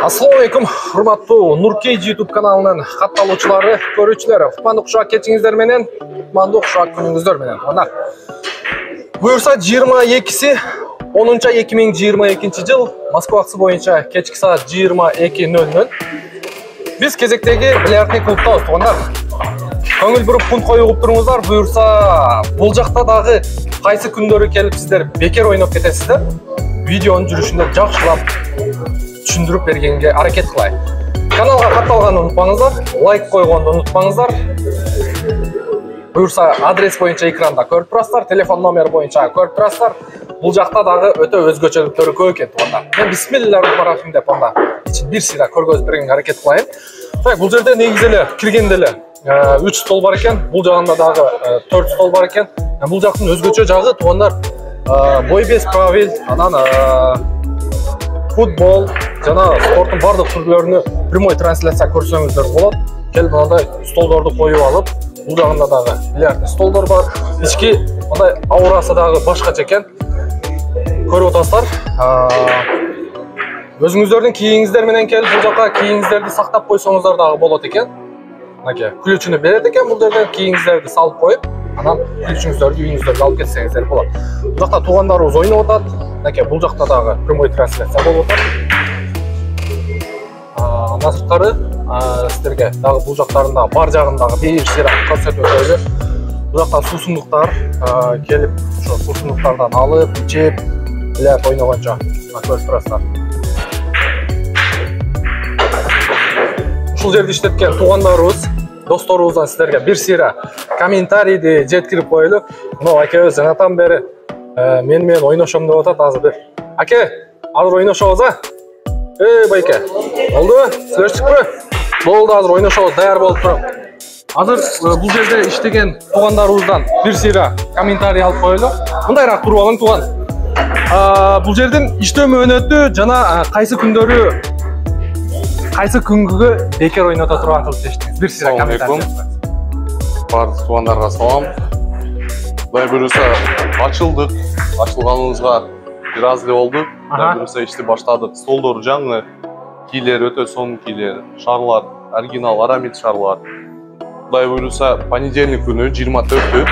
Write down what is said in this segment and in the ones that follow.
Assalamu alaikum, hurmattуу Nurkej YouTube kanalынын катталуучулары, көрүүчүлөр. Кутмандуу кушак кечиңиздер менен, кутмандуу кушак күнүңүздөр менен. Мына. Буюрса 22-си 10-2022 жыл Москва акысы боюнча кечки саат 22:00. Биз кезектеги бильярдный клубтабыз, туугандар. Көңүл буруп пункт коюп туруңуздар. Буюрса, бул жакта дагы кайсы күндөрү келип сиздер бекер ойноп кетесиздер? Видеонун жүрүшүндө жакшылап түшүндүрүп бергенге аракет кылайын. Каналга катталганды унутпаңыздар, лайк койгонду унутпаңыздар. Буюрса, адрес боюнча экранда көрүп турасыздар, телефон номер боюнча көрүп турасыздар. Бул жакта дагы өтө өзгөчөлүктөрү көп экен, туугандар. Мен бисмиллахиррахманиррахим деп анда бир сыйра көргөзүп бергенге аракет кылайын. Так, бул жерде негизи эле киргенде эле 3 стол бар экен, бул жагында дагы 4 стол бар экен. Бул жактын өзгөчө жагы, туугандар, бой без правил, анан футбол жана спорттун бардык түрлөрүнү прямой трансляция көрсөңүздөр болот. Келип мындай столдорду коюп алып, бул жагында дагы бильярдный столдор бар. Ички мындай аурасы дагы башкача экен. Көрүп атасыздар. Өзүңүздөрдүн кийимиңиздер менен келип бул жака кийимиңиздерди сактап койсоңуздар дагы болот экен. Мынакей ключүнү берет экен, бул жерден кийимиңиздерди салып коюп, анан ключүңүздөрдү үйүңүздөргө алып кетсеңиздер болот. Бул жакта туугандарыбыз ойноп атат. Мынакей бул жакта дагы прямой трансляция болуп атат. Андан сырткары сиздерге дагы бул жактарында бар жагындагы бир сыйра көрсөтүп өтөлү. Бул жакта суусундуктар келип, ошо суусундуктардан алып, ичип, бильярд ойногончо көрүп турасыздар. Ушул жерде иштеткен туугандарыбыз, досторубуздан сиздерге бир сыйра комментарийди жеткирип коелу. Мына акебиз жанатан бери мен менен ойношом деп атат азыр бир. Аке, азыр ойношобуз а? Байке. Болдубу? Сүйлөштүкпү? Болду, азыр ойношобуз даяр болуп туруп. Азыр бул жерде иштеген туугандарыбыздан бир сыйра комментарий алып коелу. Мындайраак туруп алың, тууган. Бул жердин иштөө мөөнөтү жана кайсы күнгө бекер ойното турган кылып чечтиңиз. Бир сыйра комментарий. Бардык туугандарга салам. Кудай буюрса ачылдык. Ачылганыбызга бир аз эле болду. Кудай буюрса ишти баштадык. Столдор жаңы, кийлер өтө сонун кийлер, шарлар, оригинал арамид шарлар. Кудай буюрса понедельник күнү 24-тү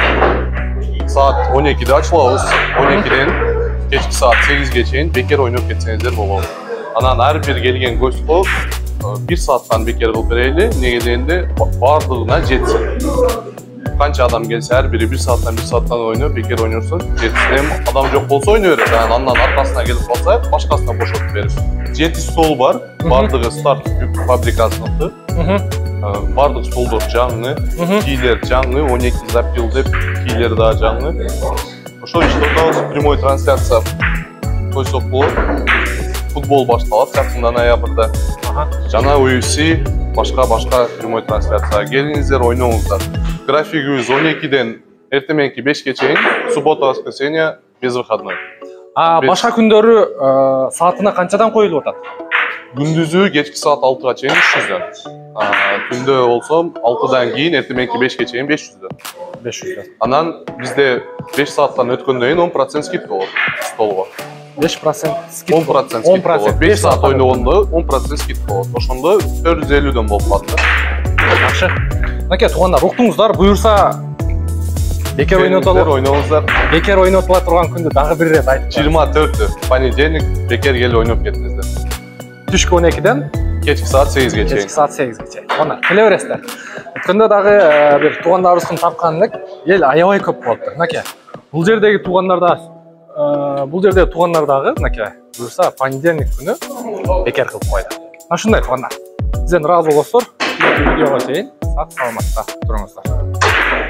саат 12-де ачылабыз. 12-ден кечки саат 8-ге чейин бекер ойноп кетсеңиздер болот. Анан ар бир келген гостко 1 сааттан бекер кылып берели, неге дегенде бардыгына жетсин. Канча адам келсе ар бири 1 сааттан ойноп бекер ойнорсо жетсин. Эми адам жок болсо ойной берет. Андан аркасына келип калса башкасына бошотуп берип. 7 стол бар, бардыгы старт фабрикасыныкы. Бардык столдор жаңы, кийлер жаңы, 12 запил деп кийлер да жаңы. Ошол иштебиз, прямой трансляция койсок болот. Футбол башталат жакында ноябрда. Жана UFC, башка прямой трансляция. Келиңиздер, ойноңуздар. Графигибиз 12-ден эртеменки 5-ге чейин, суббота, воскресенье без выходной. Башка күндөрү саатына канчадан коюлуп атат? Күндүзү кечки саат 6-га чейин 300дөн. Түндө болсо 6-дан кийин эртеменки 5-ге чейин 500дөн. 500дөн. Анан бизде 5 сааттан өткөндөн кийин 10% скидка болот столго. 5% скидка. 10% скидка болот. 5 саат ойногондо 10% скидка болот. Ошондо 450дөн болуп калат. Жакшы. Мынакей туугандар, уктуңуздар, буюрса бекер ойноңуздар. Бекер ойнотула турган күндү дагы бир ирет айтып. 24-тү понедельник бекер келип ойноп кетиңиздер. Түшкү 12-ден кечки саат 8-ге чейин. Кечки саат 8-ге чейин. Мына, келе бересиздер. Өткөндө дагы бир туугандарыбыздын тапканы элек, эл аябай көп болуптур. Мынакей, бул жерде туугандар дагы, мынакей, буюрса понедельник күнү бекер кылып койду. Ушундай туугандар. Сизден ыраазы болосуздар. Видеого чейин сак саламатта туруңуздар.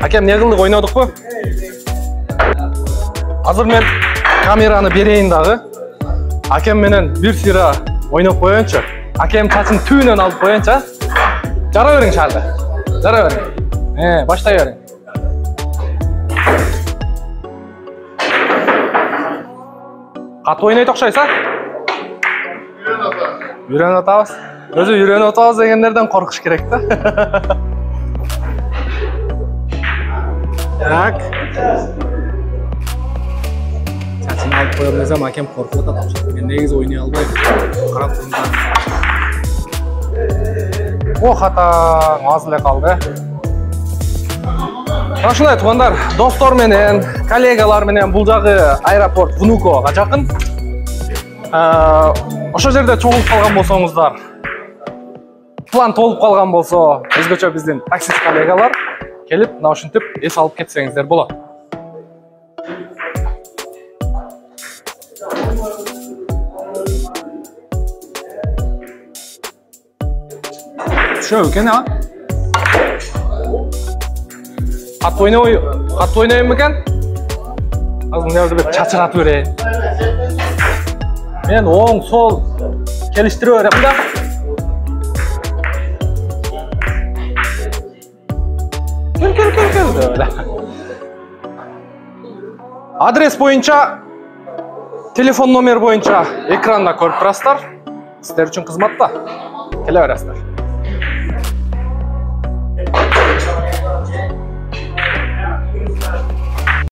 Акем, эмне кылдык, ойнодукпу? Азыр мен камераны берейин дагы. Акем менен бир сыйра ойноп коеюнчу. Акем чачын түбүнөн алып коеюнчу. Жара бериң шарды. Жара бериң. Баштай бериң. Катуу ойнойт окшойсуз, а? Үйрөнүп атабыз. Өзү үйрөнүп атабыз дегендерден коркуш керек да. Так. Чачын алып коем десем, акем коркуп атат. Мен негизи ойной албайм. Карап турганда О, хатаң аз эле калды. Ушундай туугандар, достор менен, коллегалар менен бул жагы аэропорт Внуковго жакын. Ошол жерде чогулуп калган болсоңуздар, план толуп калган болсо, өзгөчө биздин таксист коллегалар келип, мына ушинтип эс алып кетсеңиздер болот. Шо экен, а? Катты ойнойм экен? Азыр мына жерде чачыратып берейин. Мен оң, сол келиштирип берем да. Кел. Адрес боюнча, телефон номер боюнча экранда көрүп турасыздар. Сиздер үчүн кызматта. Келе бересиздер.